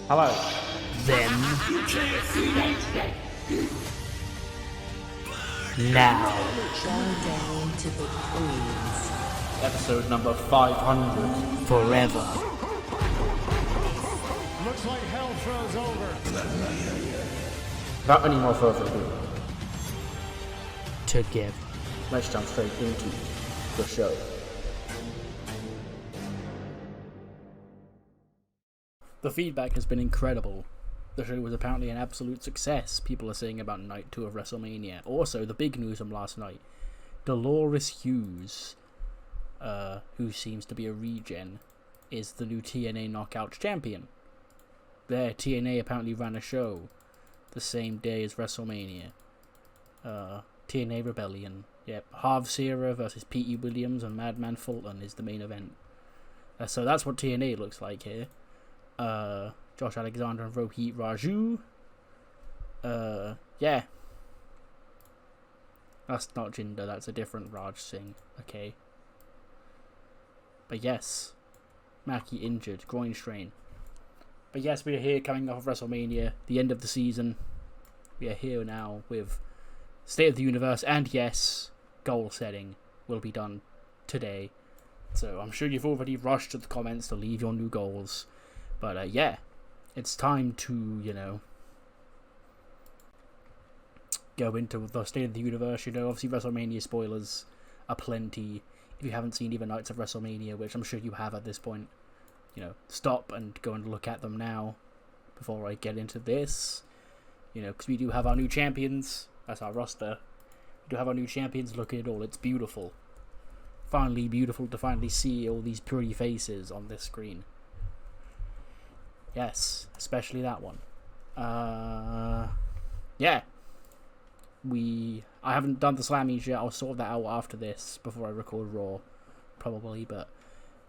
Hello. Then, now, Showdown to the queens. Episode number 500. forever, Looks like hell froze over. Without any more further ado, together. let's jump straight into the show. The feedback has been incredible. The show was apparently an absolute success, people are saying about Night 2 of WrestleMania. Also, the big news from last night, Dolores Hughes, who seems to be a regen, is the new TNA Knockout Champion. There, TNA apparently ran a show the same day as WrestleMania. TNA Rebellion. Yep, Harv Sierra versus P.E. Williams and Madman Fulton is the main event. So that's what TNA looks like here. Josh Alexander and Rohit Raju. Yeah. That's not Jinder, that's a different Raj Singh. Okay. But yes. Maki injured, groin strain. But yes, we are here coming off of WrestleMania, the end of the season. We are here now with State of the Universe, and yes, goal setting will be done today. So I'm sure you've already rushed to the comments to leave your new goals. But yeah, it's time to, go into the State of the Universe. Obviously WrestleMania spoilers are plenty. If you haven't seen even Nights of WrestleMania, which I'm sure you have at this point, stop and go and look at them now before I get into this. Because we do have our new champions. That's our roster. We do have our new champions. Look at it all. It's beautiful. Finally beautiful to finally see all these pretty faces on this screen. Yes, especially that one. Yeah. I haven't done the Slammies yet. I'll sort that out after this, before I record Raw, probably. But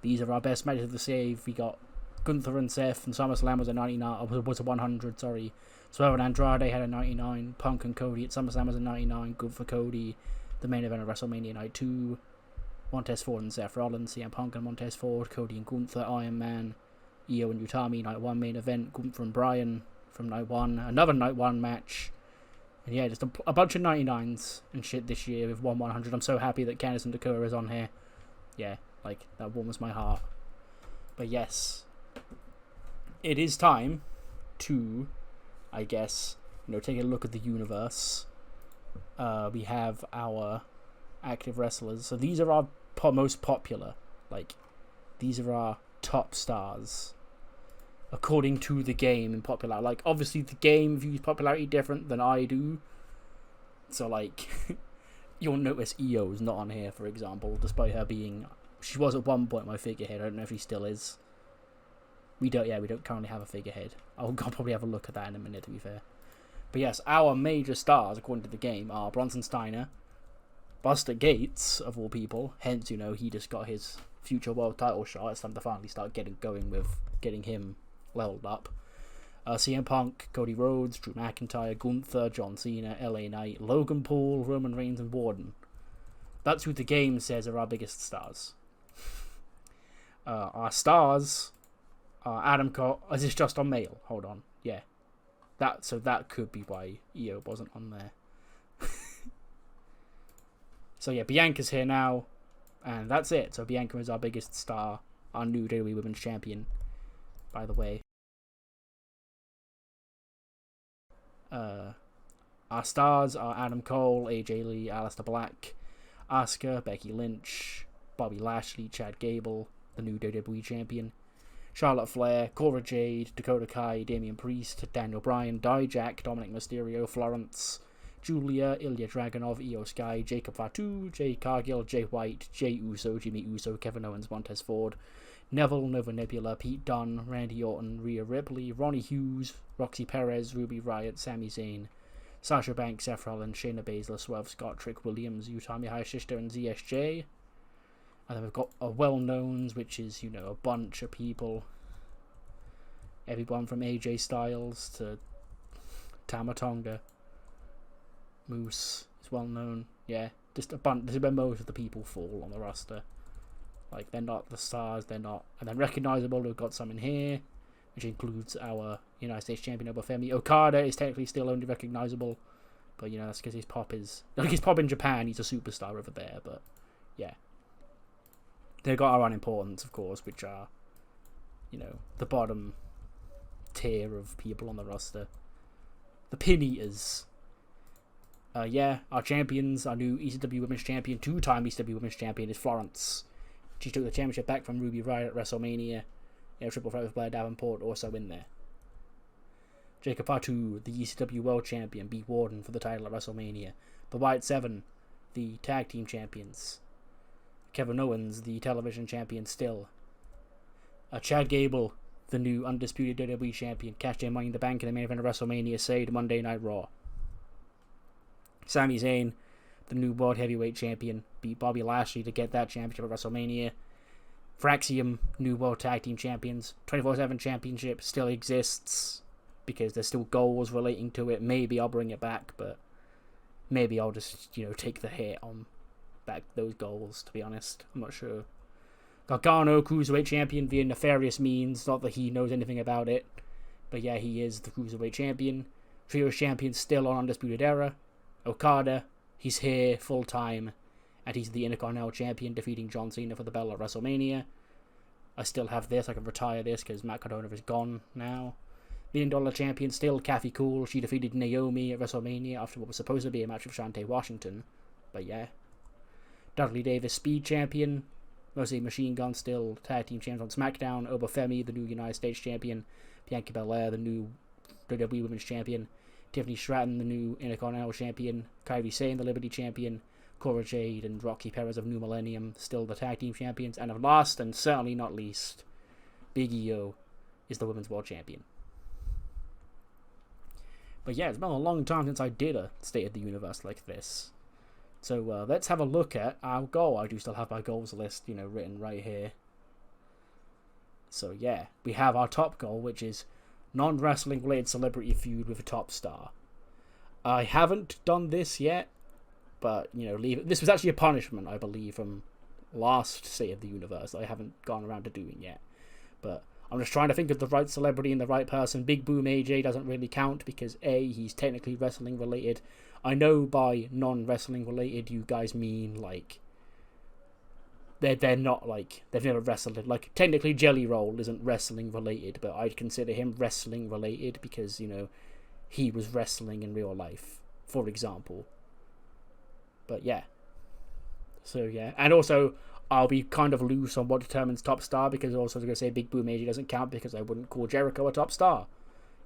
these are our best matches of the save. We got Gunther and Seth, and SummerSlam was a 99. Was a 100. Sorry. Swerve and Andrade had a 99. Punk and Cody at SummerSlam was a 99. Good for Cody. The main event of WrestleMania Night 2. Montez Ford and Seth Rollins. CM Punk and Montez Ford. Cody and Gunther. Iron Man. Io and Utami, Night 1 main event. Gunther and Bryan from Night 1. Another Night 1 match. And yeah, just a bunch of 99s and shit this year with 100. I'm so happy that Candice and Dakota is on here. Yeah, that warms my heart. But yes, it is time to, I guess, take a look at the universe. We have our active wrestlers. So these are our most popular. These are our top stars. According to the game in popularity. Obviously the game views popularity different than I do. So, you'll notice Io's not on here, for example, despite her being... She was at one point my figurehead. I don't know if she still is. We don't currently have a figurehead. I'll probably have a look at that in a minute, to be fair. But yes, our major stars, according to the game, are Bronson Steiner, Buster Gates, of all people. Hence, he just got his future world title shot. It's time to finally start going with getting him leveled up. CM Punk, Cody Rhodes, Drew McIntyre, Gunther, John Cena, LA Knight, Logan Paul, Roman Reigns, and Warden. That's who the game says are our biggest stars. Our stars are Adam Cole. Is this just on male? Hold on. Yeah. That could be why Io wasn't on there. So yeah, Bianca's here now. And that's it. So Bianca is our biggest star. Our new WWE Women's Champion, by the way. Our stars are Adam Cole, AJ Lee, Aleister Black, Asuka, Becky Lynch, Bobby Lashley, Chad Gable, the new WWE Champion, Charlotte Flair, Cora Jade, Dakota Kai, Damian Priest, Daniel Bryan, Dijak, Dominic Mysterio, Florence, Julia, Ilya Dragunov, Io Sky, Jacob Fatu, Jay Cargill, Jay White, Jay Uso, Jimmy Uso, Kevin Owens, Montez Ford, Neville, Nova Nebula, Pete Dunne, Randy Orton, Rhea Ripley, Ronnie Hughes, Roxy Perez, Ruby Riott, Sami Zayn, Sasha Banks, Seth Rollins, Shayna Baszler, Swerve Scott, Trick Williams, Utami Hayashishita, and ZSJ. And then we've got a well-knowns, which is, a bunch of people. Everyone from AJ Styles to Tama Tonga. Moose is well-known. Yeah, just a bunch. This is where most of the people fall on the roster. They're not the stars, they're not. And then recognizable, we've got some in here. which includes our United States champion Oba Femi. Okada is technically still only recognizable, but that's because his pop in Japan. He's a superstar over there, but yeah, they got our Unimportants, of course, which are the bottom tier of people on the roster, the pin eaters. Our champions, our new ECW Women's Champion, 2-time ECW Women's Champion is Florence. She took the championship back from Ruby Riott at WrestleMania. Triple threat with Blair Davenport also in there. Jacob Fatu, the ECW World Champion, beat Warden for the title at WrestleMania. The White Seven, the Tag Team Champions. Kevin Owens, the Television Champion still. Chad Gable, the new undisputed WWE Champion, cashed in Money in the Bank in the main event of WrestleMania, saved Monday Night Raw. Sami Zayn, the new World Heavyweight Champion, beat Bobby Lashley to get that championship at WrestleMania. Fraxium, new World Tag Team Champions. 24/7 Championship still exists because there's still goals relating to it. Maybe I'll bring it back, but maybe I'll just, take the hit on back those goals, to be honest. I'm not sure. Gargano, Cruiserweight Champion via nefarious means. Not that he knows anything about it, but yeah, he is the Cruiserweight Champion. Trios Champion still on Undisputed Era. Okada, he's here full time, and he's the Intercontinental Champion, defeating John Cena for the belt at WrestleMania. I still have this. I can retire this because Matt Cardona is gone now. $1 Million Champion still, Kathy Cool. She defeated Naomi at WrestleMania after what was supposed to be a match with Shantae Washington. But yeah. Dudley Davis, Speed Champion. Mostly Machine Gun still, Tag Team Champion on SmackDown. Oba Femi, the new United States Champion. Bianca Belair, the new WWE Women's Champion. Tiffany Stratton, the new Intercontinental Champion. Kairi Sane, the Liberty Champion. Cora Jade and Rocky Perez of New Millennium, still the Tag Team Champions. And last, and certainly not least, Big E.O. is the Women's World Champion. But yeah, it's been a long time since I did a State of the Universe like this. So let's have a look at our goal. I do still have my goals list, written right here. So yeah, we have our top goal, which is non-wrestling related celebrity feud with a top star. I haven't done this yet, but leave it. This was actually a punishment, I believe, from last State of the Universe that I haven't gone around to doing yet. But I'm just trying to think of the right celebrity and the right person. Big Boom AJ doesn't really count because A, he's technically wrestling related. I know by non-wrestling related you guys mean like they're not like they've never wrestled. Like technically Jelly Roll isn't wrestling related, but I'd consider him wrestling related because he was wrestling in real life, for example. But yeah. So yeah. And also I'll be kind of loose on what determines top star because also I was going to say Big Boom AJ doesn't count because I wouldn't call Jericho a top star.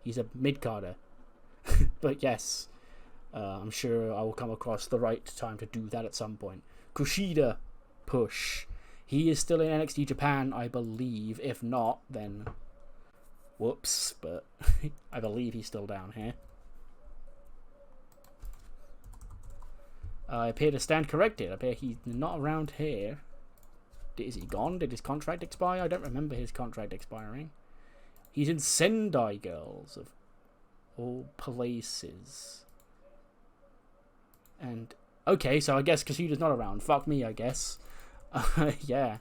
He's a mid-carder. But yes, I'm sure I will come across the right time to do that at some point. Kushida push. He is still in NXT Japan, I believe. If not, then whoops. But I believe he's still down here. I appear to stand corrected. I appear he's not around here. Is he gone? Did his contract expire? I don't remember his contract expiring. He's in Sendai Girls, of all places. And, okay, so I guess Kushida's not around. Fuck me, I guess. Yeah.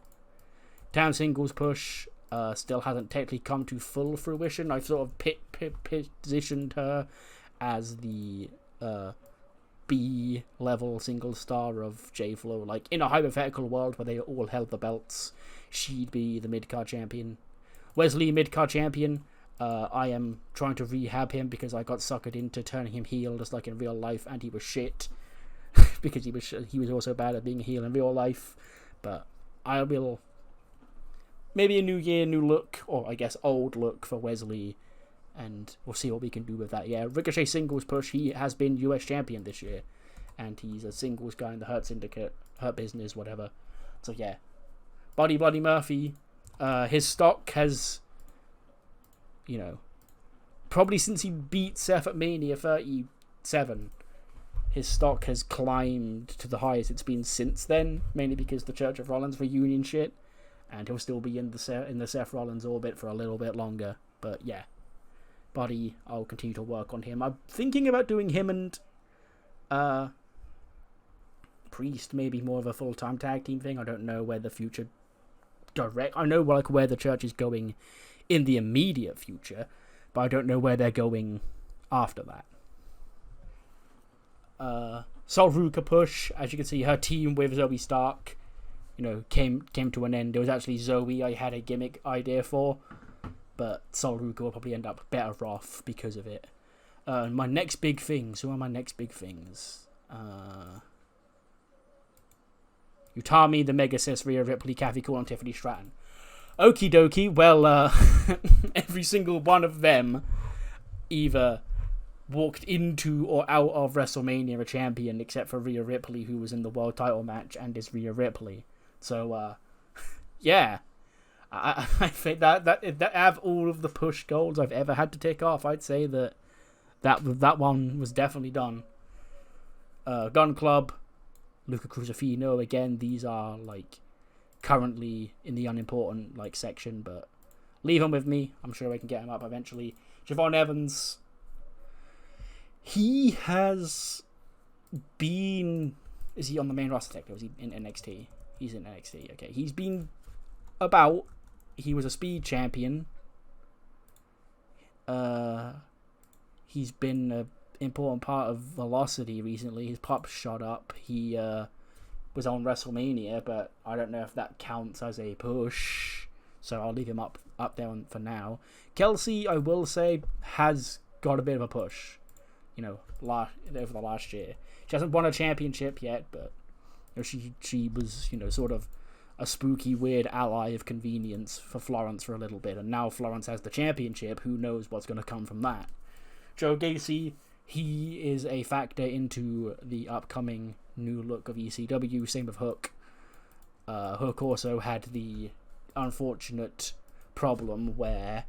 Town Singles push still hasn't technically come to full fruition. I've sort of positioned her as the B-level single star of J-Flow. Like, in a hypothetical world where they all held the belts, she'd be the Midcard Champion. Wes Lee, Midcard Champion. I am trying to rehab him because I got suckered into turning him heel just like in real life, and he was shit. Because he was also bad at being a heel in real life. But I will... Maybe a new year, new look, or I guess old look for Wesley, and we'll see what we can do with that. Yeah, Ricochet singles push. He has been US champion this year, and he's a singles guy in the Hurt Syndicate, Hurt Business, whatever. So yeah, Buddy Murphy, his stock has, probably since he beat Seth at Mania 37, his stock has climbed to the highest it's been since then, mainly because the Church of Rollins reunion shit, and he'll still be in the Seth Rollins orbit for a little bit longer. But yeah, Buddy, I'll continue to work on him. I'm thinking about doing him and Priest, maybe more of a full-time tag team thing. I don't know where the future I know where the Church is going in the immediate future, but I don't know where they're going after that. Sol Ruca push, as you can see, her team with Zoe Stark, came to an end. It was actually Zoe I had a gimmick idea for, but Sol Ruca will probably end up better off because of it. My next big things. Who are my next big things? Utami, the Mega Sis, Rhea Ripley, Kathy Cool, and Tiffany Stratton. Okie dokie. Well, every single one of them either walked into or out of WrestleMania a champion, except for Rhea Ripley, who was in the world title match and is Rhea Ripley. So, yeah. I think that out of all of the push goals I've ever had to tick off, I'd say that one was definitely done. Gunn Club, Luca Crusifino, again, these are currently in the unimportant section, but leave them with me. I'm sure I can get them up eventually. Javon Evans, he has been... Is he on the main roster technically? Is he in NXT? He's in NXT, okay. He's been about... He was a speed champion. He's been an important part of Velocity recently. His pop shot up. He was on WrestleMania, but I don't know if that counts as a push. So I'll leave him up there for now. Kelsey, I will say, has got a bit of a push. Over the last year. She hasn't won a championship yet, but she was, sort of a spooky, weird ally of convenience for Florence for a little bit, and now Florence has the championship. Who knows what's going to come from that? Joe Gacy, he is a factor into the upcoming new look of ECW. Same with Hook. Hook also had the unfortunate problem where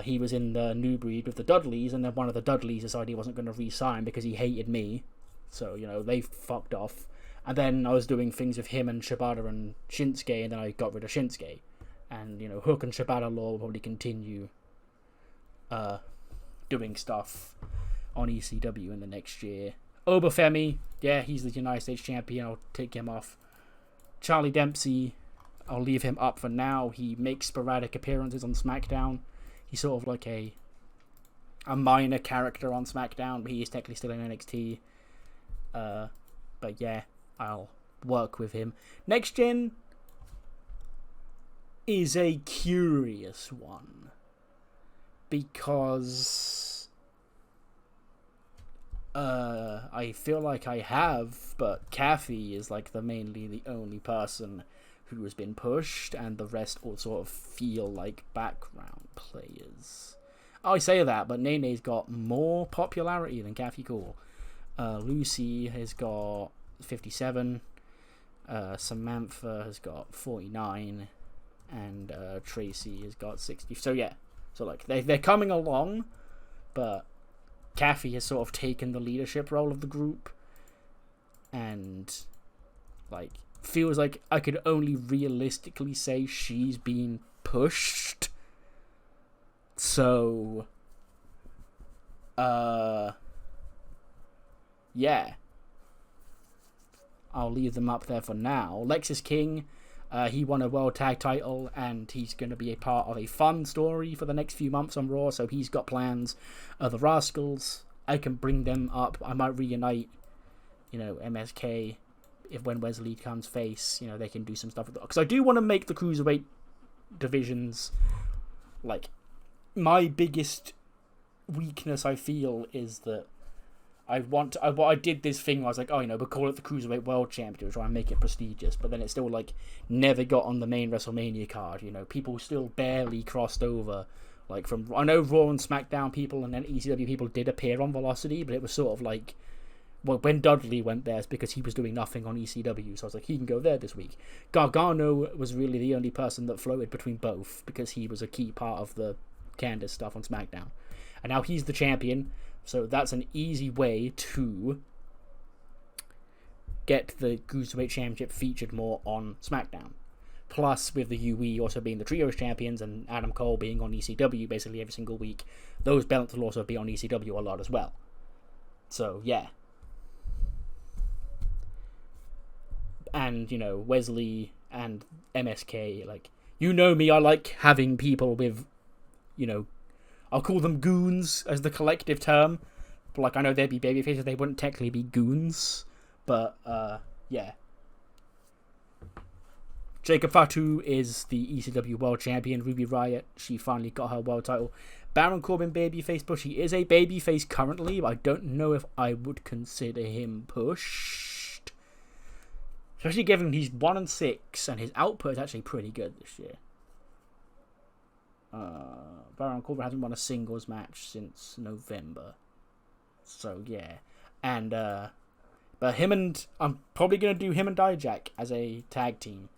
he was in the New Breed with the Dudleys, and then one of the Dudleys decided he wasn't going to re-sign because he hated me. So, they fucked off. And then I was doing things with him and Shibata and Shinsuke, and then I got rid of Shinsuke. And, Hook and Shibata Law will probably continue doing stuff on ECW in the next year. Oba Femi, yeah, he's the United States champion. I'll take him off. Charlie Dempsey, I'll leave him up for now. He makes sporadic appearances on SmackDown. He's sort of like a minor character on SmackDown, but he is technically still in NXT. But yeah, I'll work with him. Next Gen is a curious one because I feel like I have, but Kathy is mainly the only person who has been pushed, and the rest all sort of feel like background players. I say that, but Nene's got more popularity than Kathy Cool. Lucy has got 57, Samantha has got 49, and Tracy has got 60. So yeah, so they're coming along, but Kathy has sort of taken the leadership role of the group, and feels like I could only realistically say she's been pushed. So yeah, I'll leave them up there for now. Lexis King, he won a World Tag title, and he's going to be a part of a fun story for the next few months on Raw, so he's got plans. The Rascalz, I can bring them up. I might reunite, MSK, when Wes Lee comes face, they can do some stuff with it. Because I do want to make the Cruiserweight divisions, my biggest weakness, I feel, is that I did this thing where I was but call it the Cruiserweight World Championship, try and make it prestigious, but then it still never got on the main WrestleMania card. People still barely crossed over. From, I know Raw and SmackDown people and then ECW people did appear on Velocity, but it was sort of when Dudley went there, it's because he was doing nothing on ECW, so I was he can go there this week. Gargano was really the only person that floated between both, because he was a key part of the Candice stuff on SmackDown. And now he's the champion, so that's an easy way to get the Cruiserweight Championship featured more on SmackDown. Plus, with the UE also being the Trios champions and Adam Cole being on ECW basically every single week, those belts will also be on ECW a lot as well. So, yeah. And, Wesley and MSK, You know me, I like having people with, I'll call them goons as the collective term. But, like, I know they'd be babyfaces, they wouldn't technically be goons. But, yeah. Jacob Fatu is the ECW World Champion. Ruby Riott, she finally got her world title. Baron Corbin babyface, but he is a babyface currently, but I don't know if I would consider him pushed. Especially given he's 1-6, and his output is actually pretty good this year. Baron Corbin hasn't won a singles match since November. So, yeah. And, but I'm probably going to do him and Dijak as a tag team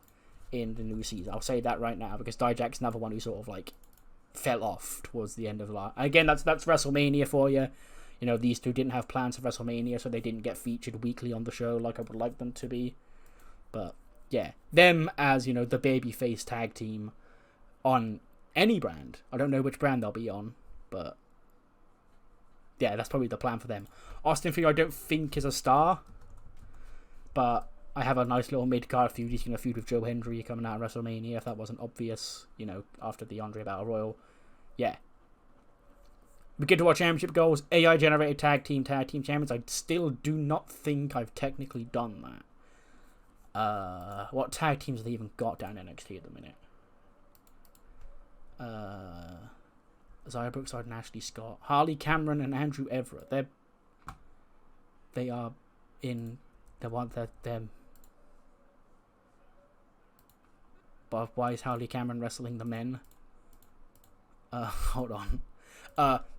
in the new season. I'll say that right now, because Dijak's another one who sort of, like, fell off towards the end of the last. Again, that's WrestleMania for you. These two didn't have plans for WrestleMania, so they didn't get featured weekly on the show like I would like them to be. But yeah, them as the babyface tag team on any brand. I don't know which brand they'll be on, but yeah, that's probably the plan for them. Austin Theory, I don't think is a star, but I have a nice little mid-card feud. He's going to feud with Joe Hendry coming out of WrestleMania, if that wasn't obvious, after the Andre Battle Royal. Yeah. We get to our championship goals. AI-generated tag team champions. I still do not think I've technically done that. What tag teams have they even got down NXT at the minute? Zaya Brookside and Ashley Scott. Harley Cameron and Andrew Everett. They are in... They're But why is Harley Cameron wrestling the men? Hold on.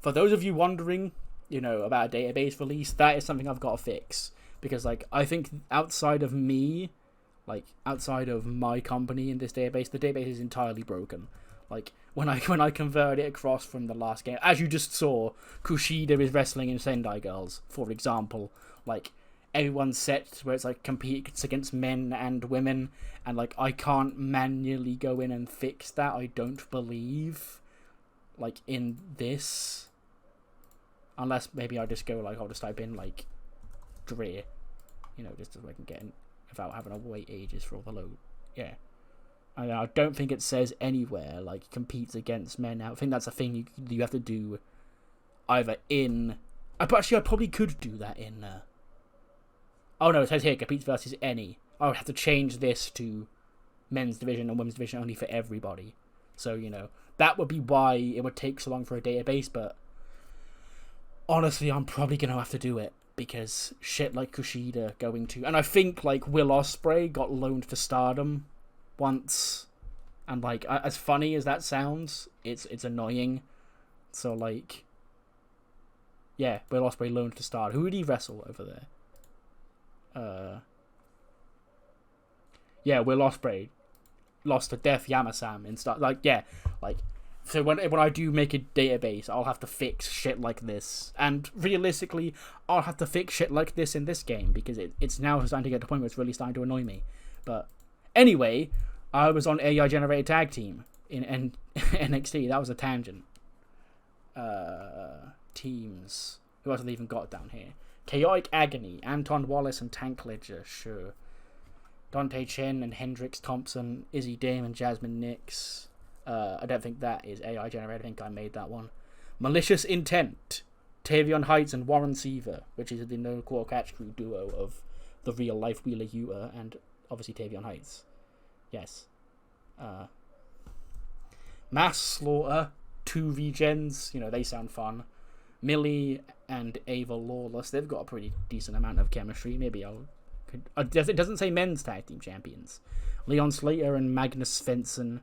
For those of you wondering, about a database release, that is something I've got to fix. Because, like, I think outside of me, like, outside of my company in this database, the database is entirely broken. Like, when I converted it across from the last game, as you just saw, Kushida is wrestling in Sendai Girls, for example. Like, everyone's set where it's like competes against men and women, and like I can't manually go in and fix that, I don't believe, like in this, unless maybe I just go like I'll just type in like Dreer, just so I can get in without having to wait ages for all the load. Yeah, I don't think it says anywhere like competes against men. I think that's a thing you have to do either in. Actually, I probably could do that in. Oh no, it says here, competes versus any. I would have to change this to men's division and women's division only for everybody. So, that would be why it would take so long for a database, but honestly, I'm probably going to have to do it, because shit like Kushida going to... And I think, like, Will Ospreay got loaned to Stardom once, and, like, as funny as that sounds, it's annoying. So, like... Yeah, Will Ospreay loaned to Stardom. Who did he wrestle over there? Yeah, Will Ospreay lost to Def Yamasam and stuff. Like, yeah, like, so when I do make a database, I'll have to fix shit like this, and realistically, I'll have to fix shit like this in this game, because it's now starting to get to the point where it's really starting to annoy me. But anyway, I was on AI generated tag team in NXT. That was a tangent. Teams. Who else have they even got down here? Chaotic Agony, Anton Wallace and Tank Ledger, sure. Dante Chen and Hendrix Thompson, Izzy Dame and Jasmine Nix. I don't think that is AI generated. I think I made that one. Malicious Intent, Tavion Heights and Warren Seaver, which is the No Core Catch Crew duo of the real life Wheeler Yuta and obviously Tavion Heights. Yes. Mass Slaughter, 2 Regens, they sound fun. Millie and Ava Lawless, they've got a pretty decent amount of chemistry. Maybe it doesn't say men's tag team champions. Leon Slater and Magnus Svensson,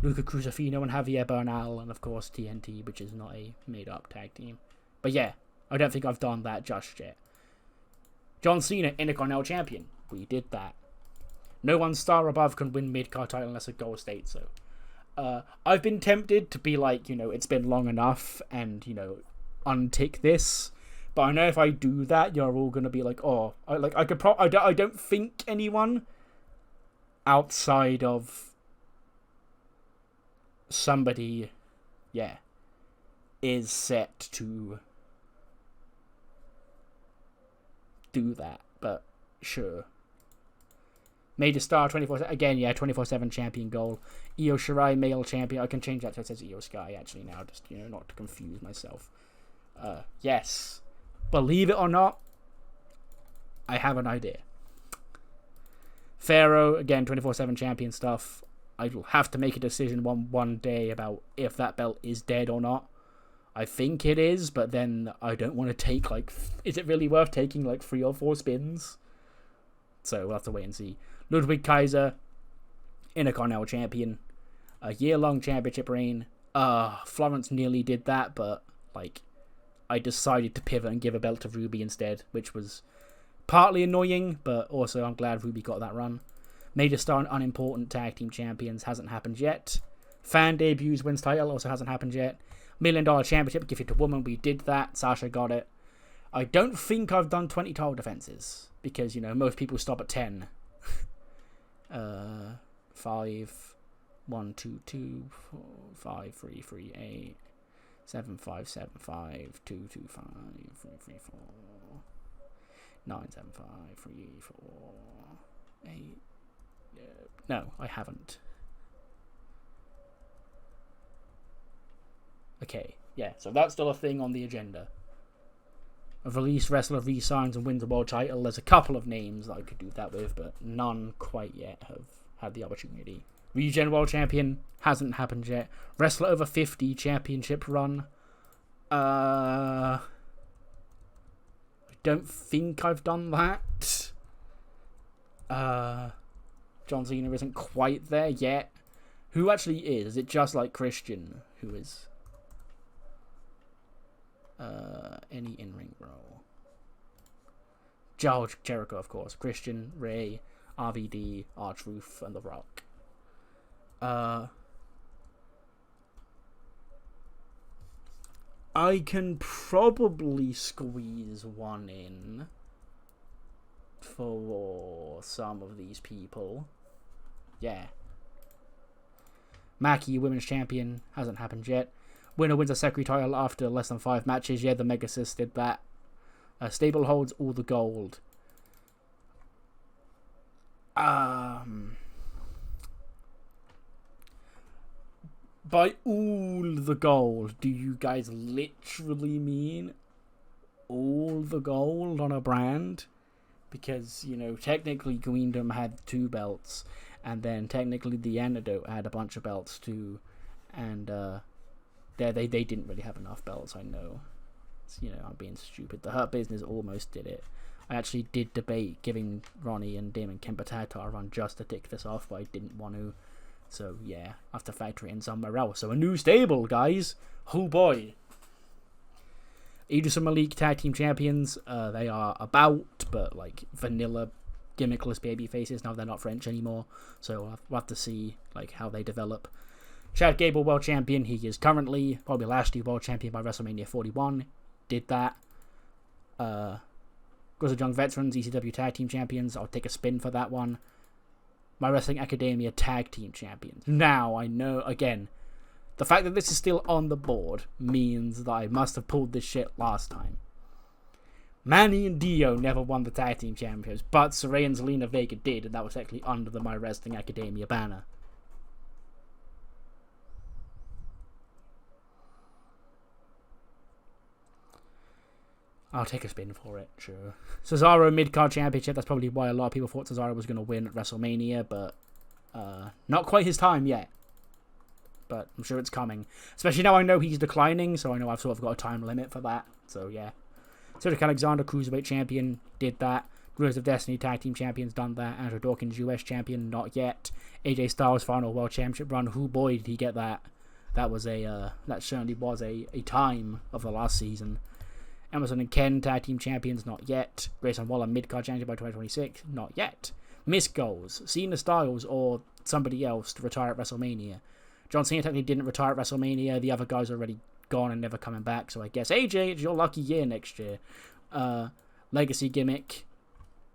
Luca Crusifino and Javier Bernal, and of course TNT, which is not a made-up tag team. But yeah, I don't think I've done that just yet. John Cena, Intercontinental Champion. We did that. No one star above can win mid-card title unless a goal states so. I've been tempted to be like, it's been long enough, and, untick this, but I know if I do that, you're all gonna be like, oh, I don't think anyone outside of somebody, yeah, is set to do that, but sure. Major Star 24/7 again, yeah, 24/7 champion goal. Io Shirai male champion. I can change that so it says Io Sky actually now, just not to confuse myself. Yes, believe it or not, I have an idea. Pharoah again, 24/7 champion stuff. I will have to make a decision one day about if that belt is dead or not. I think it is, but then I don't want to take is it really worth taking 3 or 4 spins? So we'll have to wait and see. Ludwig Kaiser, Intercontinental champion, a year-long championship reign. Florence nearly did that, but I decided to pivot and give a belt to Ruby instead, which was partly annoying, but also I'm glad Ruby got that run. Major Star and Unimportant tag team champions hasn't happened yet. Fan debuts wins title also hasn't happened yet. $1 Million championship give it to woman, we did that. Sasha got it. I don't think I've done 20 title defenses because most people stop at 10. 5 1 2 2 4 5 3 3 8 7 5 7 5 2 2 5 3 3 4 9 7 5 3 4 8. No, I haven't. Okay, yeah, so that's still a thing on the agenda. I've released wrestler re-signs and wins the world title. There's a couple of names that I could do that with, but none quite yet have had the opportunity. Regen World Champion hasn't happened yet. Wrestler over 50 championship run. I don't think I've done that. John Cena isn't quite there yet. Who actually is? Is it just Christian who is? Any in-ring role. Jericho, of course. Christian, Ray, RVD, R-Truth, and The Rock. I can probably squeeze one in for some of these people. Yeah. Mackie, women's champion, hasn't happened yet. Winner wins a secondary title after less than 5 matches. Yeah, the Megasis did that. Stable holds all the gold. By all the gold, do you guys literally mean all the gold on a brand? Because, technically Queendom had 2 belts, and then technically the Antidote had a bunch of belts too, and they didn't really have enough belts, I know. I'm being stupid. The Hurt Business almost did it. I actually did debate giving Ronnie and Damon Kemp a tag title run just to tick this off, but I didn't want to. So, yeah, I have to factor it in somewhere else. So, a new stable, guys. Oh, boy. Idris and Malik tag team champions. They are about, but, vanilla, gimmickless baby faces. Now they're not French anymore. So, we'll have to see, how they develop. Chad Gable, world champion. He is currently, probably last year, world champion by WrestleMania 41. Did that. Grizzled Young Veterans, ECW tag team champions. I'll take a spin for that one. My Wrestling Academia tag team champions. Now, I know, again, the fact that this is still on the board means that I must have pulled this shit last time. Manny and Dio never won the tag team championships, but Saraya and Zelina Vega did, and that was actually under the My Wrestling Academia banner. I'll take a spin for it, sure. Cesaro Midcard Championship. That's probably why a lot of people thought Cesaro was going to win at WrestleMania, but not quite his time yet. But I'm sure it's coming. Especially now I know he's declining, so I know I've sort of got a time limit for that. So, yeah. Cedric Alexander, Cruiserweight Champion, did that. Brewers of Destiny Tag Team Champions, done that. Andrew Dawkins, US Champion, not yet. AJ Styles, final World Championship run. Who boy did he get that? That was that certainly was a time of the last season. Emerson and Ken, Tag Team Champions, not yet. Grayson Waller, Midcard Champion by 2026, not yet. Missed goals, Cena Styles or somebody else to retire at WrestleMania. John Cena technically didn't retire at WrestleMania. The other guys are already gone and never coming back, so I guess AJ, it's your lucky year next year. Legacy gimmick.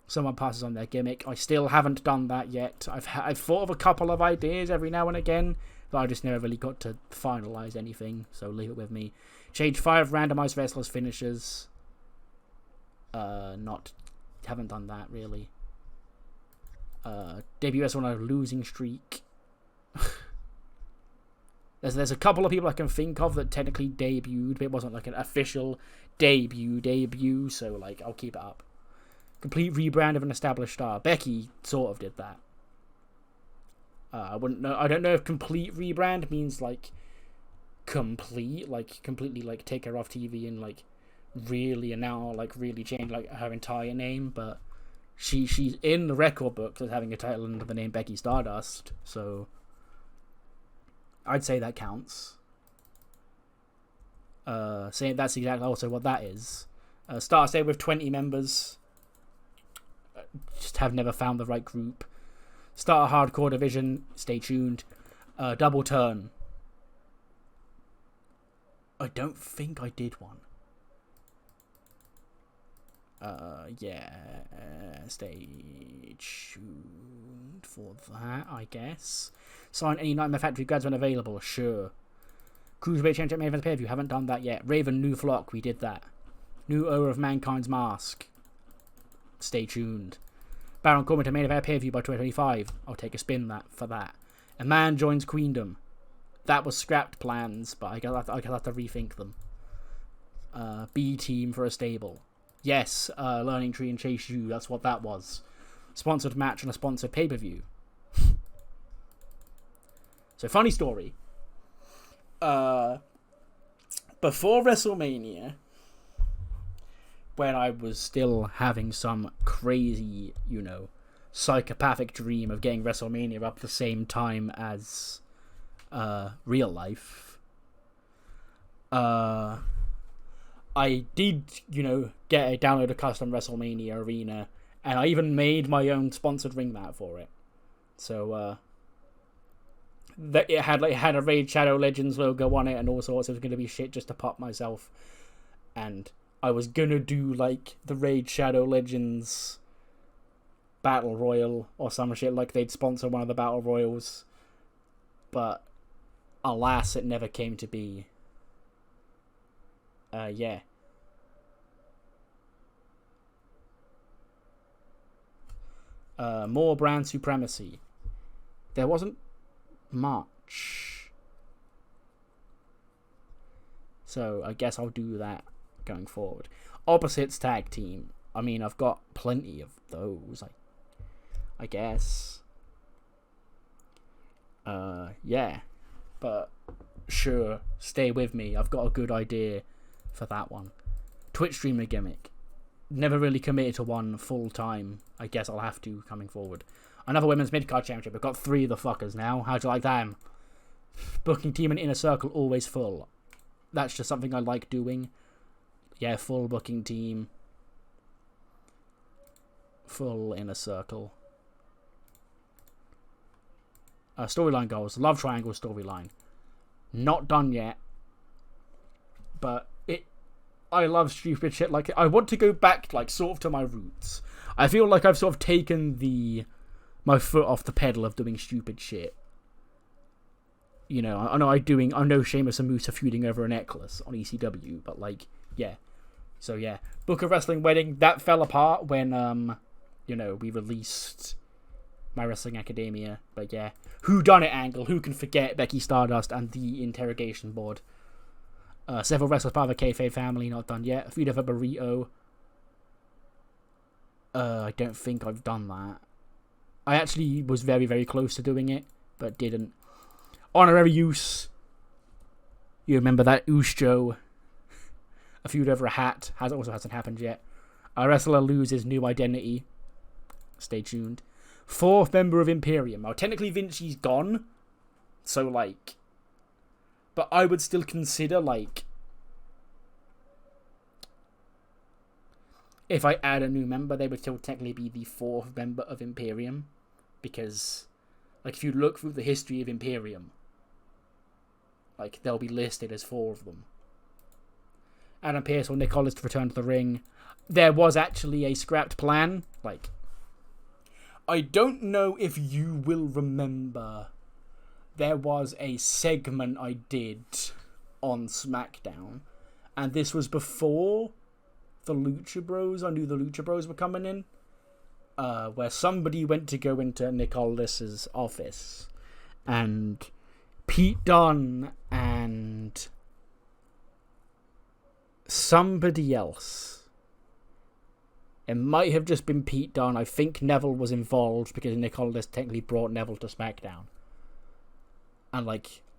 Someone passes on their gimmick. I still haven't done that yet. I've thought of a couple of ideas every now and again, but I just never really got to finalize anything, so leave it with me. Change 5 randomized wrestlers finishers. Haven't done that really. WS on a losing streak. There's a couple of people I can think of that technically debuted, but it wasn't like an official debut, so like I'll keep it up. Complete rebrand of an established star. Becky sort of did that. I don't know if complete rebrand means like completely like take her off TV and like really and now like really change like her entire name, but she's in the record books as having a title under the name Becky Stardust, so I'd say that counts. Saying that's exactly also what that is. Star stable with 20 members. Just have never found the right group. Start a hardcore division. Stay tuned. Double turn. I don't think I did one. Yeah. Stay tuned for that, I guess. Sign any Nightmare Factory grads when available. Sure. Cruiserweight Championship main event pay-per-view. Haven't done that yet. Raven, New Flock. We did that. New owner of Mankind's Mask. Stay tuned. Baron Corbin to main event pay-per-view by 2025. I'll take a spin for that. A man joins Queendom. That was scrapped plans, but I guess I'll have to rethink them. B team for a stable. Yes, Learning Tree and Chase U. That's what that was. Sponsored match and a sponsored pay-per-view. So, funny story. Before WrestleMania, when I was still having some crazy, psychopathic dream of getting WrestleMania up the same time as real life, I did, get a download a custom WrestleMania arena, and I even made my own sponsored ring mat for it. So, that it had a Raid Shadow Legends logo on it and all sorts. It was going to be shit just to pop myself, and I was gonna do like the Raid Shadow Legends Battle Royal or some shit, like they'd sponsor one of the Battle Royals, but alas, it never came to be. Yeah. More brand supremacy. There wasn't much, so I guess I'll do that going forward. Opposites tag team. I mean, I've got plenty of those. I guess. Yeah, but sure, stay with me. I've got a good idea for that one. Twitch streamer gimmick. Never really committed to one full time. I guess I'll have to coming forward. Another women's Midcard Championship. We've got 3 of the fuckers now. How'd you like them? Booking team and Inner Circle always full. That's just something I like doing. Yeah, full booking team. Full Inner Circle. Storyline goals. Love Triangle storyline. Not done yet. But I love stupid shit like it. I want to go back, like, sort of to my roots. I feel like I've sort of taken my foot off the pedal of doing stupid shit. I know Sheamus and Moose are feuding over a necklace on ECW, but like, yeah. So yeah, Book of Wrestling Wedding, that fell apart when we released My Wrestling Academia. But yeah, Who Done It angle, who can forget Becky Stardust and the interrogation board. Several wrestlers part of the kayfabe family, not done yet. A feud of a burrito. I don't think I've done that. I actually was very, very close to doing it, but didn't. Honorary use. You remember that Ushjo. A feud over a hat. Also hasn't happened yet. A wrestler loses new identity. Stay tuned. 4th member of Imperium. Now, technically Vinci's gone. So, like... But I would still consider, like... If I add a new member, they would still technically be the 4th member of Imperium. Because, like, if you look through the history of Imperium, like, they'll be listed as 4 of them. Adam Pearce or Nick Hollis to return to the ring. There was actually a scrapped plan. Like, I don't know if you will remember, there was a segment I did on SmackDown, and this was before the Lucha Bros. I knew the Lucha Bros were coming in. where somebody went to go into Nick Aldis's office, and Pete Dunne and somebody else. It might have just been Pete Dunne. I think Neville was involved because Nick Aldis technically brought Neville to SmackDown. And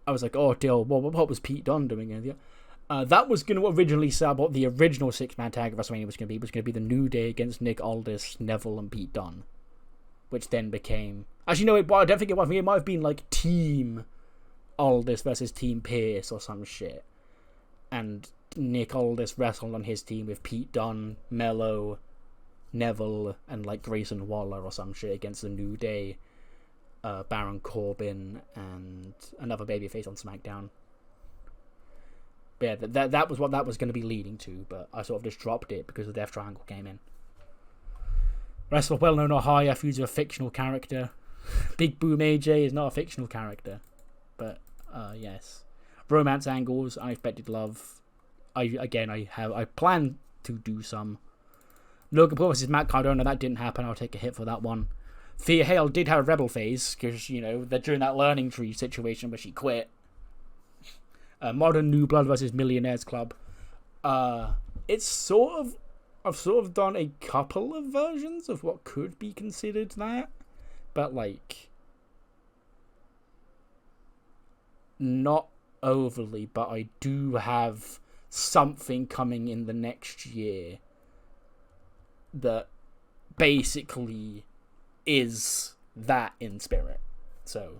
I was like, oh dear, what was Pete Dunne doing in there? That was going to originally set up what the original 6-man tag of WrestleMania was going to be. It was going to be the New Day against Nick Aldis, Neville, and Pete Dunne. Which then became... Actually, no, I don't think it was. It might have been Team Aldis versus Team Pierce or some shit. And Nick Aldis wrestled on his team with Pete Dunne, Mello, Neville, and Grayson Waller or some shit against the New Day, Baron Corbin, and another babyface on SmackDown. But yeah, that was what that was going to be leading to, but I sort of just dropped it because the Death Triangle came in. Wrestler well known or higher, feuds with a fictional character. Big Boom AJ is not a fictional character, but yes. Romance angles, unexpected love. I plan to do some. Logan Paul versus Matt Cardona, that didn't happen. I'll take a hit for that one. Thea Hale did have a rebel phase because they're doing that learning tree situation where she quit. Modern New Blood versus Millionaires Club. I've sort of done a couple of versions of what could be considered that, but not overly. But I do have something coming in the next year that basically is that in spirit. So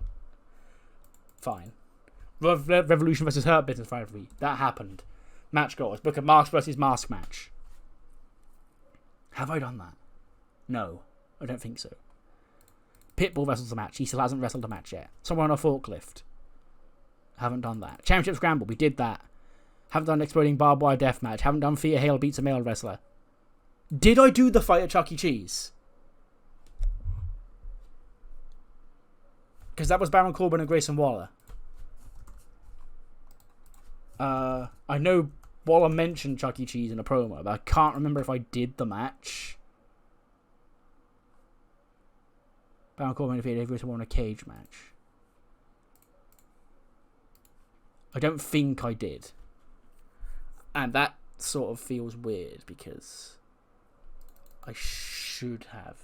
fine. Revolution versus Hurt Business rivalry, that happened. Match goals: Book of Masks versus Mask match. Have I done that? No, I don't think so. Pitbull wrestles a match. He still hasn't wrestled a match yet. Someone on a forklift. Haven't done that. Championship Scramble, we did that. Haven't done Exploding Barbed Wire Death Match. Haven't done Thea Hale beats a male wrestler. Did I do the fight at Chuck E. Cheese? Because that was Baron Corbin and Grayson Waller. I know Waller mentioned Chuck E. Cheese in a promo, but I can't remember if I did the match. Baron Corbin defeated Grayson Waller in a cage match. I don't think I did. And that sort of feels weird because I should have.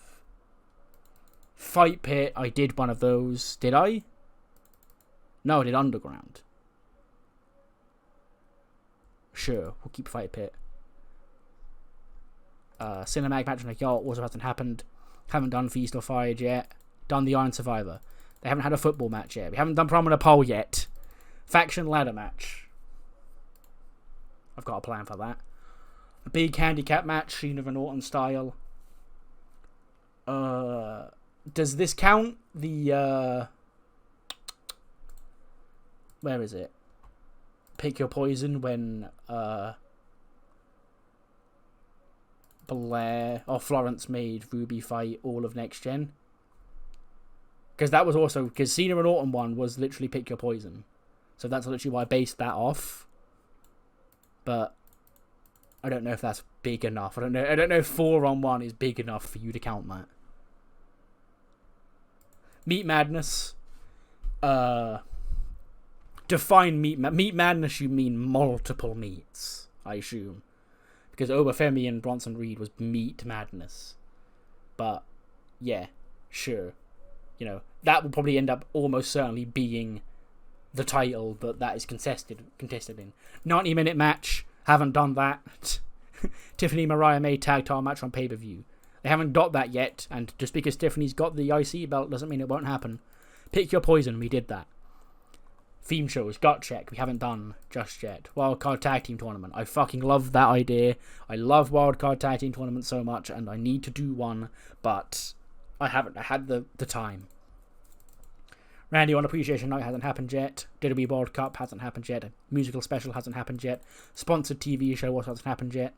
Fight Pit, I did one of those. Did I? No, I did Underground. Sure, we'll keep Fight Pit. Cinematic match on a yacht also hasn't happened. Haven't done Feast or Fired yet. Done the Iron Survivor. They haven't had a football match yet. We haven't done Prominent Pole yet. Faction ladder match. I've got a plan for that. A big handicap match, Cena and Orton style. Does this count? The where is it? Pick Your Poison when Blair or Florence made Ruby fight all of Next Gen. Because that was also because Cena and Orton one was literally Pick Your Poison, so that's literally why I based that off. But I don't know if that's big enough. I don't know if 4-on-1 is big enough for you to count that. Meat Madness. Define meat madness. You mean multiple meats, I assume, because Oba Femi and Bronson Reed was meat madness. But yeah, sure. That will probably end up almost certainly being the title, but that is contested in 90-minute match. Haven't done that. Tiffany Mariah May tag title match on pay-per-view. They haven't got that yet, and just because Tiffany's got the IC belt doesn't mean it won't happen. Pick Your Poison, we did that. Theme shows, Gut Check, we haven't done just yet. Wildcard Tag Team Tournament, I fucking love that idea. I love Wildcard Tag Team Tournament so much, and I need to do one, but I haven't had the time. Randy on Appreciation Night hasn't happened yet. WWE World Cup hasn't happened yet. A musical special hasn't happened yet. Sponsored TV show also hasn't happened yet.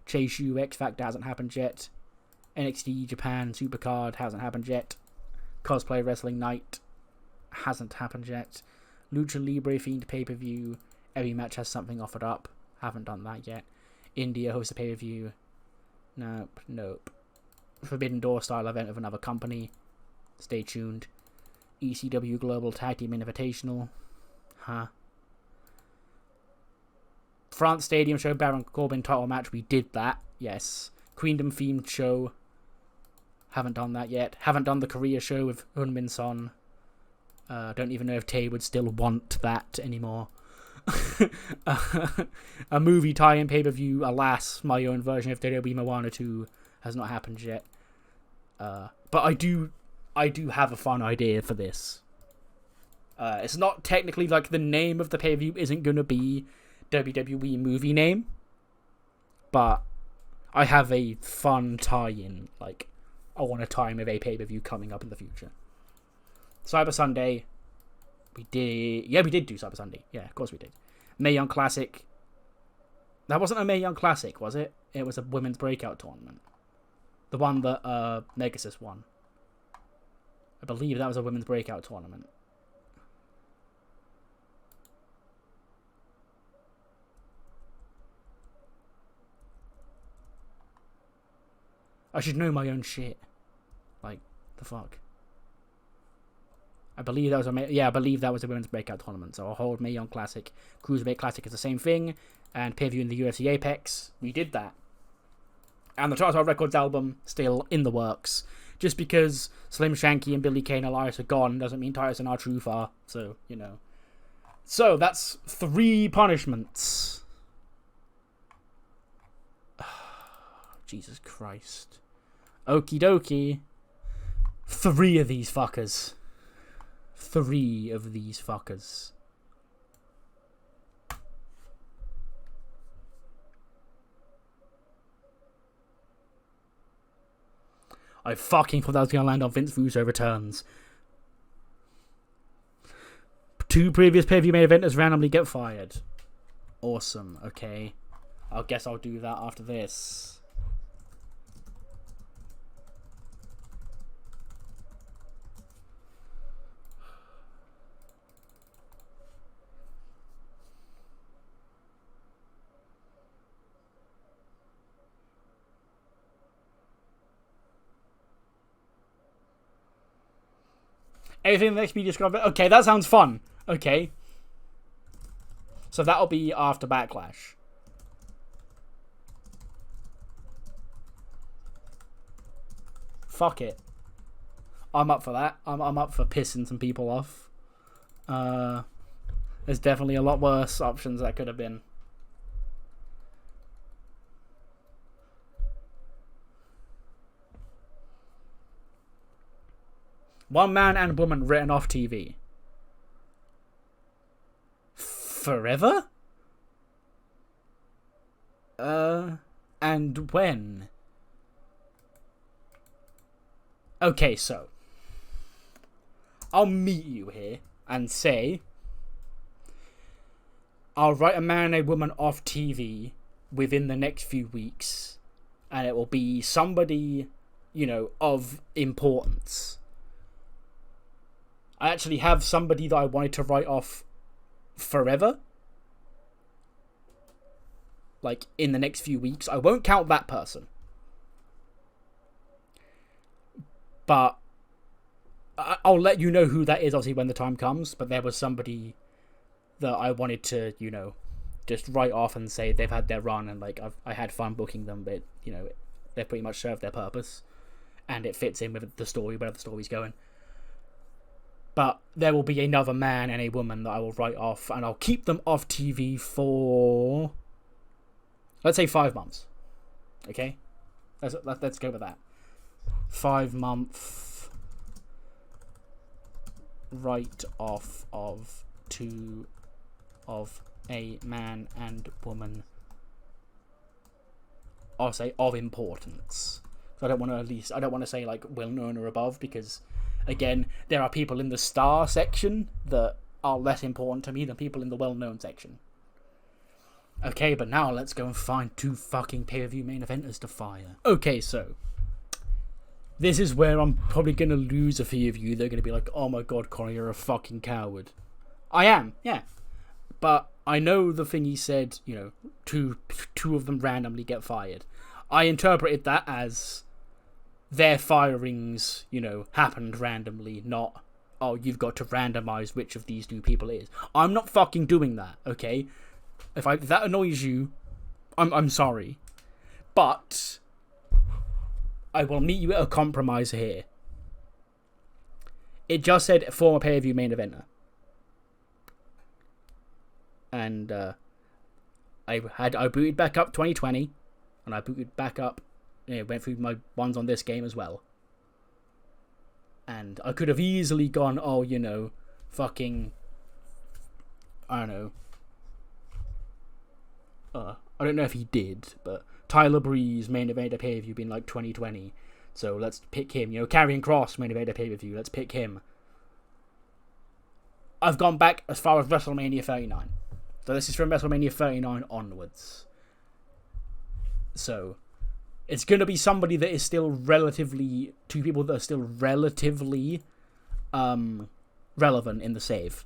Chase U X Factor hasn't happened yet. NXT Japan Supercard hasn't happened yet. Cosplay Wrestling Night hasn't happened yet. Lucha Libre Fiend pay-per-view. Every match has something offered up. Haven't done that yet. India hosts a pay-per-view. Nope. Forbidden Door style event of another company. Stay tuned. ECW Global Tag Team Invitational. France Stadium show, Baron Corbin title match. We did that. Yes. Queendom themed show. Haven't done that yet. Haven't done the Korea show with Hunmin Son. Don't even know if Tay would still want that anymore. A movie tie-in pay-per-view. Alas, my own version of WWE Moana 2 has not happened yet. But I do have a fun idea for this. It's not technically like the name of the pay-per-view isn't going to be WWE movie name, but I have a fun tie-in. Like, I want to tie in with a pay-per-view coming up in the future. Cyber Sunday. We did do Cyber Sunday. Yeah, of course we did. Mae Young Classic. That wasn't a Mae Young Classic, was it? It was a women's breakout tournament. The one that Megasis won. I believe that was a women's breakout tournament. I should know my own shit. Like, the fuck. I believe that was a women's breakout tournament. So I'll hold Mae Young Classic. Cruiserweight Classic is the same thing. And pay-per-view in the UFC Apex. We did that. And the Charter Records album, still in the works. Just because Slim Shanky and Billy Kay and Elias are gone doesn't mean Titus and R-Truth are. So, you know. So, that's 3 punishments. Jesus Christ. Okie dokie. 3 of these fuckers. 3 of these fuckers. I fucking thought that was going to land on Vince Russo returns. 2 previous pay-per-view main eventers randomly get fired. Awesome, okay. I guess I'll do that after this. Anything that be described. Okay, that sounds fun. Okay. So that'll be after Backlash. Fuck it. I'm up for that. I'm up for pissing some people off. There's definitely a lot worse options that could have been. One man and woman written off TV. Forever? And when? Okay, so. I'll meet you here and say, I'll write a man and a woman off TV within the next few weeks. And it will be somebody, you know, of importance. I actually have somebody that I wanted to write off forever. Like, in the next few weeks. I won't count that person. But I'll let you know who that is, obviously, when the time comes. But there was somebody that I wanted to, you know, just write off and say they've had their run. And, like, I had fun booking them. But, you know, they pretty much served their purpose. And it fits in with the story, wherever the story's going. But there will be another man and a woman that I will write off, and I'll keep them off TV for, let's say, 5 months. Okay? Let's go with that. 5 month write off of 2 of a man and woman. I'll say of importance. So I don't want to say like well known or above, because again, there are people in the star section that are less important to me than people in the well-known section. Okay, but now let's go and find 2 fucking pay-per-view main eventers to fire. Okay, so this is where I'm probably going to lose a few of you. They're going to be like, oh my god, Connor, you're a fucking coward. I am, yeah. But I know the thing he said, you know, two of them randomly get fired. I interpreted that as their firings, happened randomly, not, oh, you've got to randomize which of these 2 people it is. I'm not fucking doing that, okay? If that annoys you, I'm sorry. But I will meet you at a compromise here. It just said former pay-per-view main eventer. And I booted back up 2020, and I booted back up, went through my ones on this game as well. And I could have easily gone, fucking, I don't know. I don't know if he did, but Tyler Breeze main event pay-per-view being like 2020. So let's pick him. Karrion Kross main event pay-per-view. Let's pick him. I've gone back as far as WrestleMania 39. So this is from WrestleMania 39 onwards. So it's going to be somebody that is still relatively... 2 people that are still relatively relevant in the save.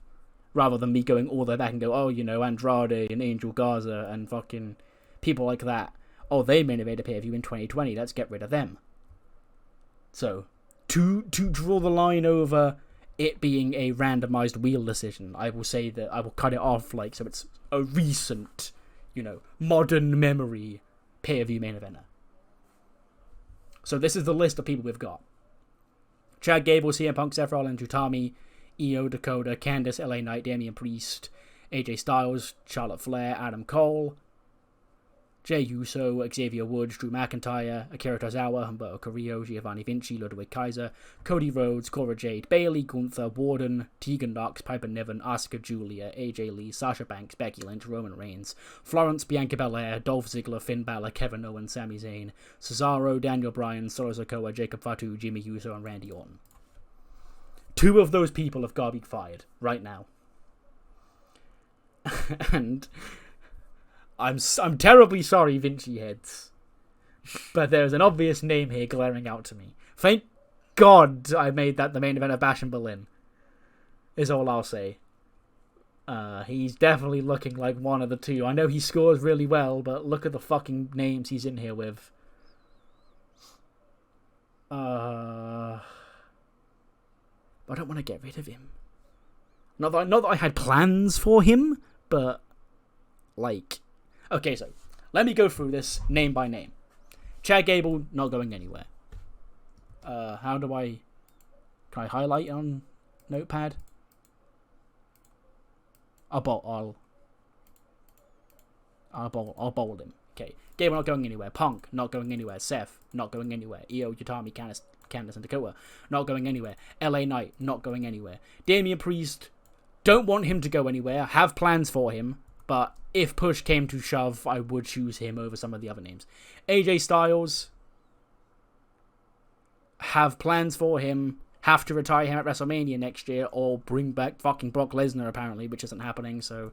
Rather than me going all the way back and go, Andrade and Angel Garza and fucking people like that. Oh, they main event pay-per-view in 2020. Let's get rid of them. So, to draw the line over it being a randomized wheel decision, I will say that I will cut it off so it's a recent, modern memory pay-per-view main eventer. So this is the list of people we've got. Chad Gable, CM Punk, Seth Rollins, Utami, Io, Dakota, Candice, LA Knight, Damian Priest, AJ Styles, Charlotte Flair, Adam Cole, Jey Uso, Xavier Woods, Drew McIntyre, Akira Tozawa, Humberto Carrillo, Giovanni Vinci, Ludwig Kaiser, Cody Rhodes, Cora Jade, Bayley, Gunther, Warden, Tegan Knox, Piper Niven, Asuka, Julia, AJ Lee, Sasha Banks, Becky Lynch, Roman Reigns, Florence, Bianca Belair, Dolph Ziggler, Finn Balor, Kevin Owens, Sami Zayn, Cesaro, Daniel Bryan, Solo Sikoa, Jacob Fatu, Jimmy Uso, and Randy Orton. 2 of those people have got to be fired right now. And I'm terribly sorry, Vinci heads, but there's an obvious name here glaring out to me. Thank God I made that the main event of Bash in Berlin, is all I'll say. He's definitely looking like one of the 2. I know he scores really well, but look at the fucking names he's in here with. I don't want to get rid of him. Not that I had plans for him, but okay, so let me go through this name by name. Chad Gable, not going anywhere. How do I... Can I highlight on Notepad? I'll bold him. Okay. Gable not going anywhere. Punk, not going anywhere. Seth, not going anywhere. Io, Utami, Candice, and Dakota, not going anywhere. LA Knight, not going anywhere. Damian Priest, don't want him to go anywhere. Have plans for him, but if push came to shove, I would choose him over some of the other names. AJ Styles, have plans for him. Have to retire him at WrestleMania next year, or bring back fucking Brock Lesnar, apparently, which isn't happening, so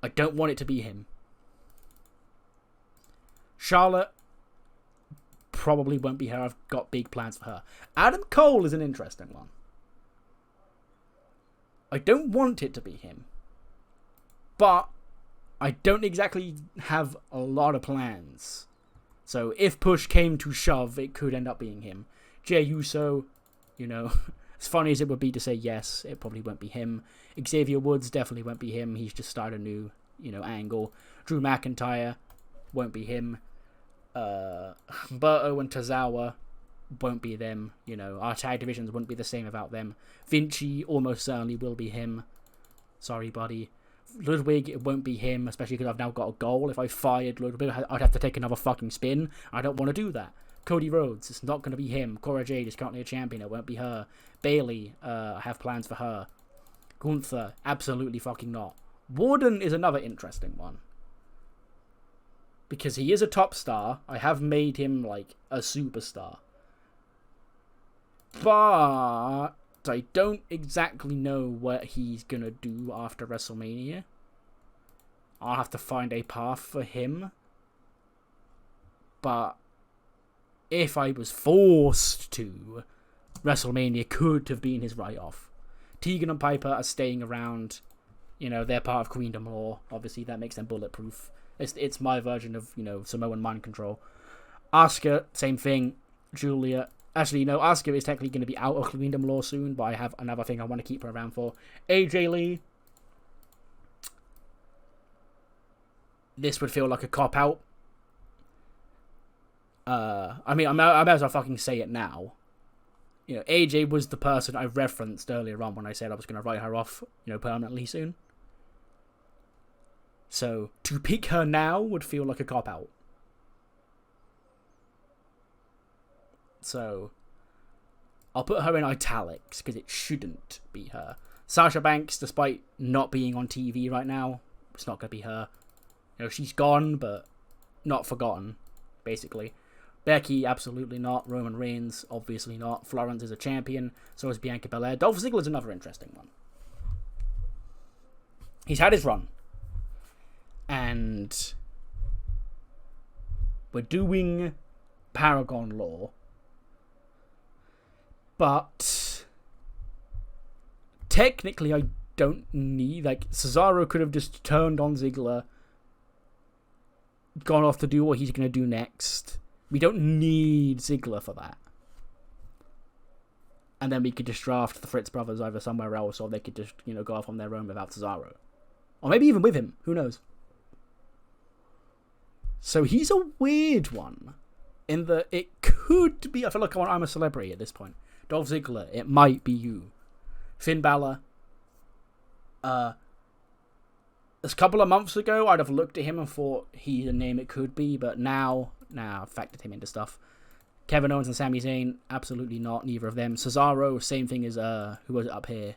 I don't want it to be him. Charlotte probably won't be her. I've got big plans for her. Adam Cole is an interesting one. I don't want it to be him, but I don't exactly have a lot of plans. So if push came to shove, it could end up being him. Jey Uso, as funny as it would be to say yes, it probably won't be him. Xavier Woods definitely won't be him. He's just started a new, angle. Drew McIntyre won't be him. Humberto and Tozawa won't be them. Our tag divisions wouldn't be the same without them. Vinci almost certainly will be him. Sorry, buddy. Ludwig, it won't be him, especially because I've now got a goal. If I fired Ludwig, I'd have to take another fucking spin. I don't want to do that. Cody Rhodes, it's not going to be him. Cora Jade is currently a champion, it won't be her. Bayley, I have plans for her. Gunther, absolutely fucking not. Warden is another interesting one. Because he is a top star. I have made him, a superstar. But I don't exactly know what he's going to do after WrestleMania. I'll have to find a path for him. But if I was forced to, WrestleMania could have been his write-off. Tegan and Piper are staying around. They're part of Queendom Law. Obviously, that makes them bulletproof. It's my version of, Samoan mind control. Asuka, same thing. Julia. Actually, no, Asuka is technically going to be out of Queendom Law soon, but I have another thing I want to keep her around for. AJ Lee. This would feel like a cop-out. I mean, I might as well fucking say it now. You know, AJ was the person I referenced earlier on when I said I was going to write her off, you know, permanently soon. So, to pick her now would feel like a cop-out. So, I'll put her in italics, because it shouldn't be her. Sasha Banks, despite not being on TV right now, it's not going to be her. You know, she's gone, but not forgotten, basically. Becky, absolutely not. Roman Reigns, obviously not. Florence is a champion, so is Bianca Belair. Dolph Ziggler's another interesting one. He's had his run. And we're doing Paragon Law. But technically I don't need, like, Cesaro could have just turned on Ziggler, gone off to do what he's going to do next. We don't need Ziggler for that. And then we could just draft the Fritz brothers either somewhere else, or they could just, you know, go off on their own without Cesaro. Or maybe even with him. Who knows? So he's a weird one. In that it could be... I feel like I'm a celebrity at this point. Dolph Ziggler, it might be you. Finn Balor. A couple of months ago, I'd have looked at him and thought he's a name it could be, but now I've factored him into stuff. Kevin Owens and Sami Zayn, absolutely not. Neither of them. Cesaro, same thing as who was it up here?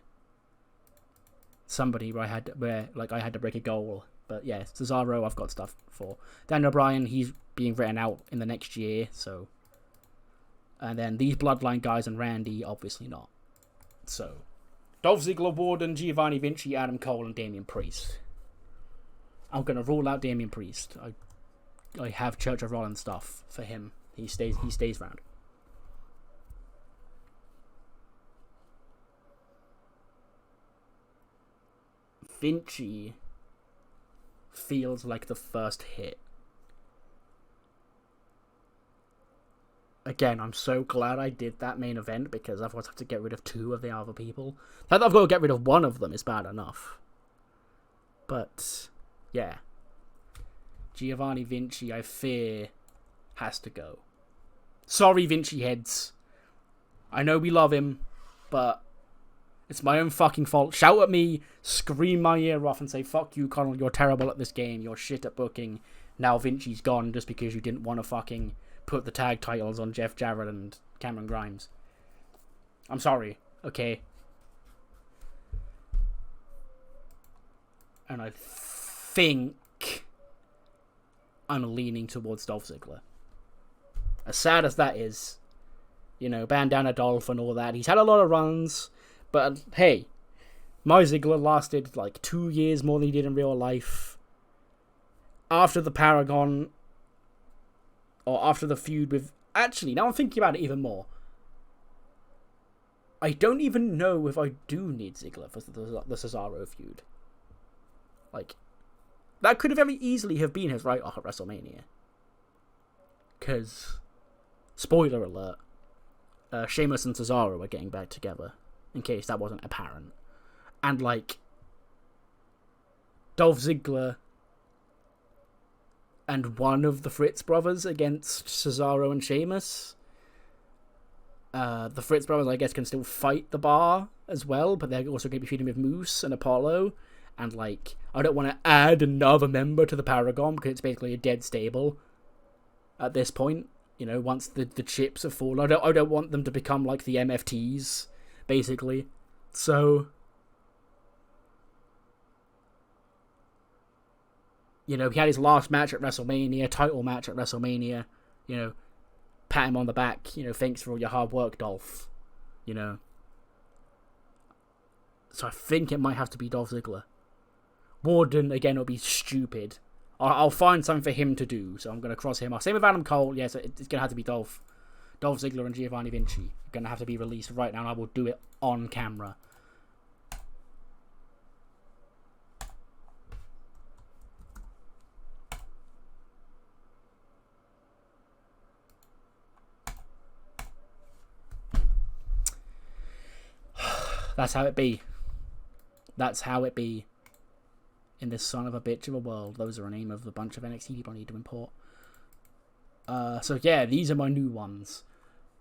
Somebody where I had to break a goal. But yeah, Cesaro, I've got stuff for. Daniel Bryan, he's being written out in the next year, so. And then these Bloodline guys and Randy, obviously not. So, Dolph Ziggler, Warden, Giovanni Vinci, Adam Cole, and Damian Priest. I'm gonna rule out Damian Priest. I have Church of Rollins stuff for him. He stays around. Vinci feels like the first hit. Again, I'm so glad I did that main event, because otherwise I have to get rid of 2 of the other people. The fact that I've got to get rid of 1 of them is bad enough. But, yeah. Giovanni Vinci, I fear, has to go. Sorry, Vinci heads. I know we love him, but it's my own fucking fault. Shout at me, scream my ear off, and say, fuck you, Connell, you're terrible at this game, you're shit at booking. Now Vinci's gone just because you didn't want to fucking put the tag titles on Jeff Jarrett and Cameron Grimes. I'm sorry, okay? And I think I'm leaning towards Dolph Ziggler. As sad as that is, you know, Bandana Dolph and all that, he's had a lot of runs, but hey, my Ziggler lasted like 2 years more than he did in real life. After the Paragon, or after the feud with... Actually, now I'm thinking about it even more. I don't even know if I do need Ziggler for the Cesaro feud. Like, that could have very easily have been his write-off at WrestleMania. Because, spoiler alert, Sheamus and Cesaro are getting back together, in case that wasn't apparent. And, like, Dolph Ziggler and one of the Fritz brothers against Cesaro and Sheamus. The Fritz brothers, I guess, can still fight the Bar as well, but they're also going to be feuding with Moose and Apollo. And, like, I don't want to add another member to the Paragon, because it's basically a dead stable at this point. You know, once the chips have fallen. I don't want them to become like the MFTs, basically. So, you know, he had his last match at WrestleMania, title match at WrestleMania. You know, pat him on the back. You know, thanks for all your hard work, Dolph. You know. So I think it might have to be Dolph Ziggler. Warden, again, will be stupid. I'll find something for him to do, so I'm going to cross him off. Same with Adam Cole. Yes, it's going to have to be Dolph Ziggler and Giovanni Vinci. Going to have to be released right now, and I will do it on camera. That's how it be. That's how it be. In this son of a bitch of a world. Those are a name of a bunch of NXT people I need to import. So yeah, these are my new ones.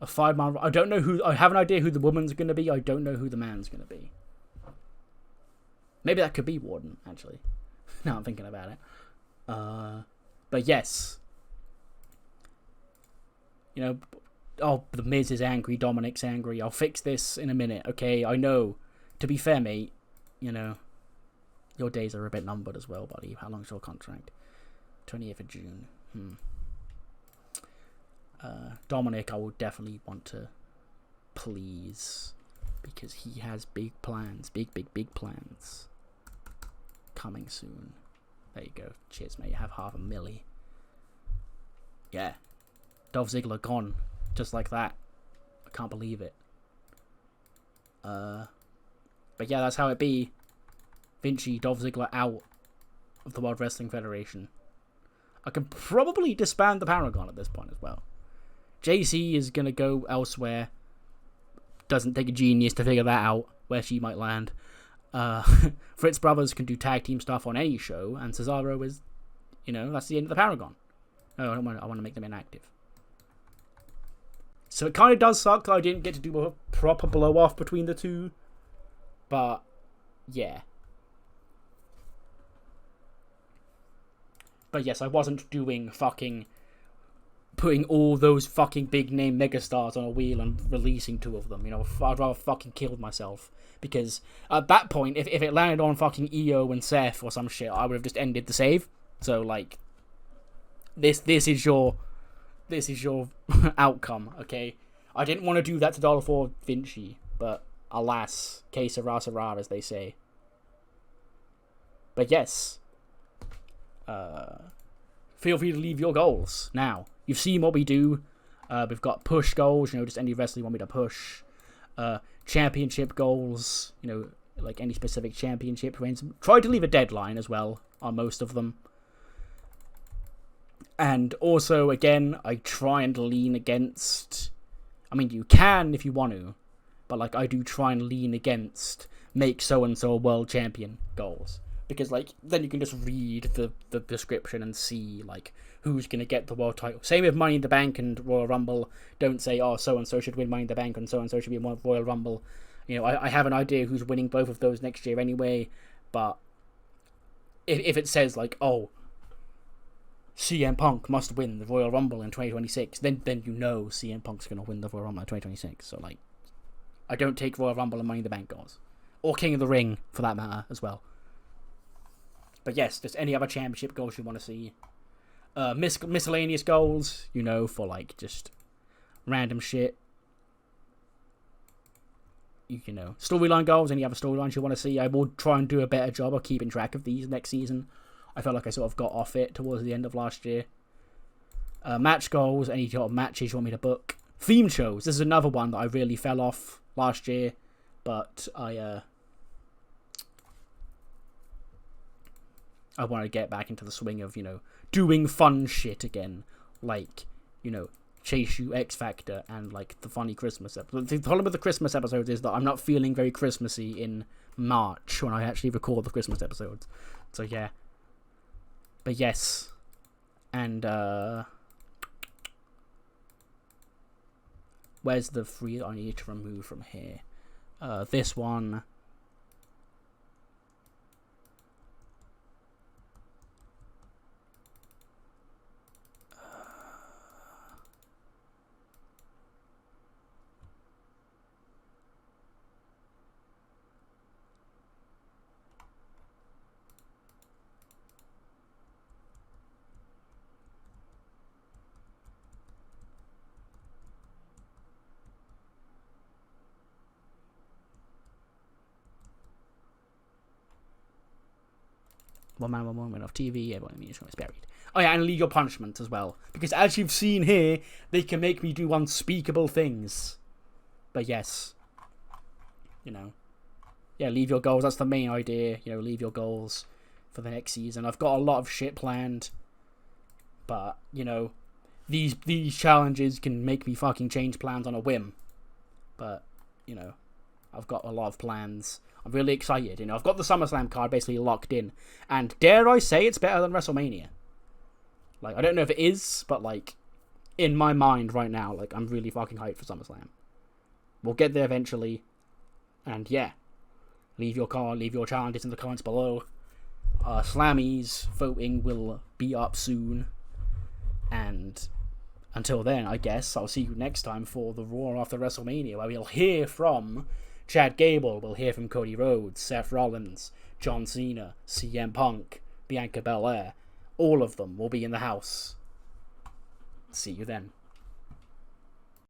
A 5-man. I don't know who. I have an idea who the woman's going to be. I don't know who the man's going to be. Maybe that could be Warden, actually. Now I'm thinking about it. But yes. You know, oh, the Miz is angry, Dominic's angry. I'll fix this in a minute, okay? I know. To be fair, mate, you know, your days are a bit numbered as well, buddy. How long's your contract? 28th of June. Dominic, I will definitely want to please, because he has big plans. Big plans. Coming soon. There you go. Cheers, mate. You have $500,000. Yeah. Dolph Ziggler gone. Just like that. I can't believe it. But yeah, that's how it be. Vinci, Dolph Ziggler out of the World Wrestling Federation. I can probably disband the Paragon at this point as well. JC is going to go elsewhere. Doesn't take a genius to figure that out, where she might land. Fritz Brothers can do tag team stuff on any show, and Cesaro is, you know, that's the end of the Paragon. No, I want to make them inactive. So it kind of does suck that I didn't get to do a proper blow-off between the two. But, yeah. But yes, I wasn't doing fucking... putting all those fucking big-name megastars on a wheel and releasing 2 of them. You know, I'd rather fucking killed myself. Because at that point, if it landed on fucking EO and Seth or some shit, I would have just ended the save. So, like... This is your outcome, okay? I didn't want to do that to Dollar for Vinci, but alas, que sera sera, as they say. But yes, feel free to leave your goals now. You've seen what we do. We've got push goals, you know, just any wrestler you want me to push. Championship goals, you know, like any specific championship reigns. Try to leave a deadline as well on most of them. And also, again, I try and lean against... I mean, you can if you want to. But, like, I do try and lean against make so-and-so a world champion goals. Because, like, then you can just read the description and see, like, who's going to get the world title. Same with Money in the Bank and Royal Rumble. Don't say, oh, so-and-so should win Money in the Bank and so-and-so should be in Royal Rumble. You know, I have an idea who's winning both of those next year anyway. But if it says, like, oh... CM Punk must win the Royal Rumble in 2026, then you know CM Punk's going to win the Royal Rumble in 2026. So, like, I don't take Royal Rumble and Money in the Bank goals. Or King of the Ring, for that matter, as well. But yes, just any other championship goals you want to see. Miscellaneous goals, you know, for, like, just random shit. You know, storyline goals, any other storylines you want to see. I will try and do a better job of keeping track of these next season. I felt like I sort of got off it towards the end of last year. Match goals, any sort of matches you want me to book. Theme shows, this is another one that I really fell off last year, but I want to get back into the swing of, you know, doing fun shit again. Like, you know, Chase You, X Factor, and, like, the funny Christmas episode. The problem with the Christmas episodes is that I'm not feeling very Christmassy in March when I actually record the Christmas episodes. So, yeah. But yes, and where's the 3 that I need to remove from here? This one. One man, one woman of TV, everyone in the is buried. Oh yeah, and legal punishment as well. Because as you've seen here, they can make me do unspeakable things. But yes. You know. Yeah, leave your goals. That's the main idea. You know, leave your goals for the next season. I've got a lot of shit planned. But, you know, these challenges can make me fucking change plans on a whim. But, you know, I've got a lot of plans. I'm really excited. You know, I've got the SummerSlam card basically locked in, and dare I say it's better than WrestleMania. Like, I don't know if it is, but like, in my mind right now, like, I'm really fucking hyped for SummerSlam. We'll get there eventually, and yeah, leave your challenges in the comments below. Slammies voting will be up soon, and until then, I guess I'll see you next time for the Raw after WrestleMania, where we'll hear from Chad Gable, we'll hear from Cody Rhodes, Seth Rollins, John Cena, CM Punk, Bianca Belair. All of them will be in the house. See you then.